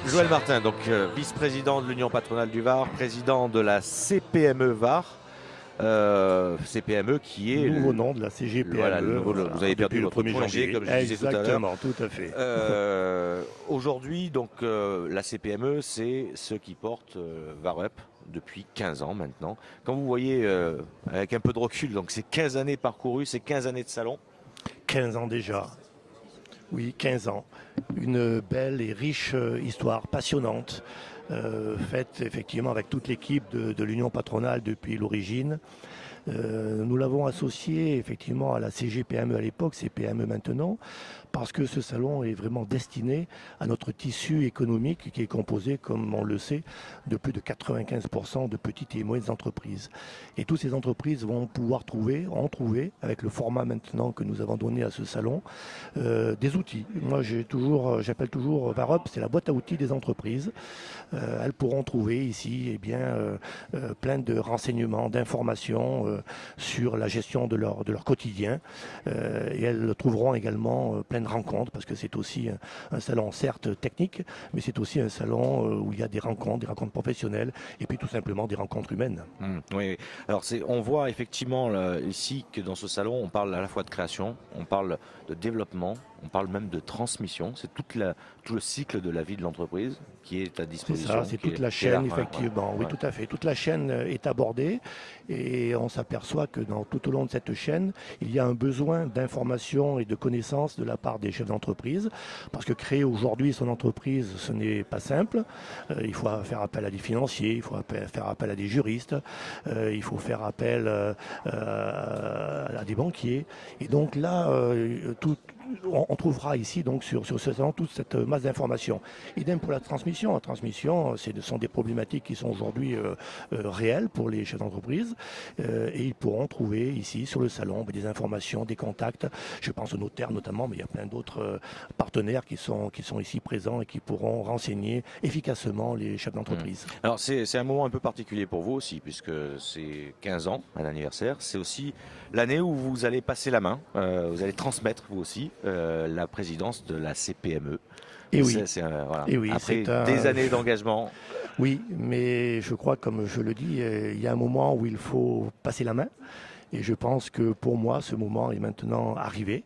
Joël Martin, donc vice-président de l'Union patronale du Var, président de la CPME Var. CPME qui est nouveau nom de la CGPME. Voilà, vous avez perdu votre projet, comme je disais tout à l'heure. Exactement, tout à fait. Aujourd'hui, donc la CPME, c'est ceux qui portent VarUp depuis 15 ans maintenant. Quand vous voyez, avec un peu de recul, donc c'est 15 années parcourues, c'est 15 années de salon. 15 ans déjà. Oui, 15 ans. Une belle et riche histoire, passionnante, faite effectivement avec toute l'équipe de l'Union patronale depuis l'origine. Nous l'avons associé effectivement à la CGPME à l'époque, CPME maintenant, parce que ce salon est vraiment destiné à notre tissu économique qui est composé, comme on le sait, de plus de 95% de petites et moyennes entreprises. Et toutes ces entreprises vont pouvoir trouver, avec le format maintenant que nous avons donné à ce salon, des outils. Moi, j'appelle toujours VarUp, c'est la boîte à outils des entreprises. Elles pourront trouver ici plein de renseignements, d'informations sur la gestion de leur quotidien. Et elles trouveront également plein de rencontres, parce que c'est aussi un salon certes technique, mais c'est aussi un salon où il y a des rencontres professionnelles, et puis tout simplement des rencontres humaines. Oui. Alors on voit effectivement là, ici que dans ce salon, on parle à la fois de création, on parle de développement, on parle même de transmission. C'est tout le cycle de la vie de l'entreprise qui est à disposition. C'est ça, c'est toute la chaîne, effectivement. Oui, tout à fait. Toute la chaîne est abordée, et on s'aperçoit que tout au long de cette chaîne, il y a un besoin d'information et de connaissances de la part des chefs d'entreprise, parce que créer aujourd'hui son entreprise, ce n'est pas simple. Il faut faire appel à des financiers, il faut faire appel à des juristes, il faut faire appel à des banquiers. Et donc là, on trouvera ici donc sur ce salon toute cette masse d'informations. Idem pour la transmission. La transmission, ce sont des problématiques qui sont aujourd'hui réelles pour les chefs d'entreprise, et ils pourront trouver ici sur le salon des informations, des contacts. Je pense aux notaires notamment, mais il y a plein d'autres partenaires qui sont ici présents et qui pourront renseigner efficacement les chefs d'entreprise. Alors c'est un moment un peu particulier pour vous aussi, puisque c'est 15 ans à l'anniversaire. C'est aussi l'année où vous allez passer la main, vous allez transmettre vous aussi la présidence de la CPME. Et oui. Voilà. Et oui, après des années d'engagement. Oui, mais je crois, comme je le dis, il y a un moment où il faut passer la main. Et je pense que pour moi, ce moment est maintenant arrivé.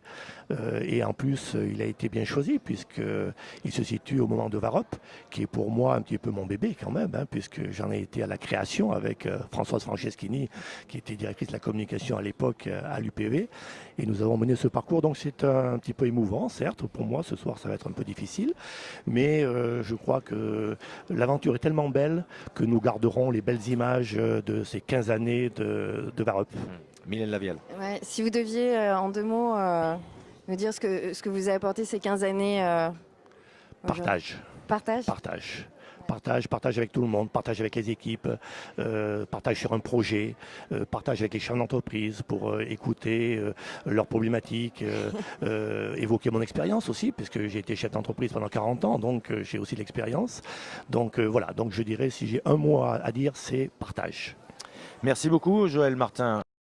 Et en plus, il a été bien choisi, puisqu'il se situe au moment de VarUp, qui est pour moi un petit peu mon bébé quand même, puisque j'en ai été à la création avec Françoise Franceschini, qui était directrice de la communication à l'époque à l'UPV. Et nous avons mené ce parcours, donc c'est un petit peu émouvant, certes. Pour moi, ce soir, ça va être un peu difficile. Mais je crois que l'aventure est tellement belle que nous garderons les belles images de ces 15 années de VarUp. Mylène Lavielle. Ouais, si vous deviez, en 2 mots, me dire ce que vous avez apporté ces 15 années. Partage. Partage. Partage avec tout le monde, partage avec les équipes, partage sur un projet, partage avec les chefs d'entreprise pour écouter leurs problématiques, évoquer mon expérience aussi, puisque j'ai été chef d'entreprise pendant 40 ans, donc j'ai aussi de l'expérience. Donc voilà, donc je dirais, si j'ai un mot à dire, c'est partage. Merci beaucoup Joël Martin.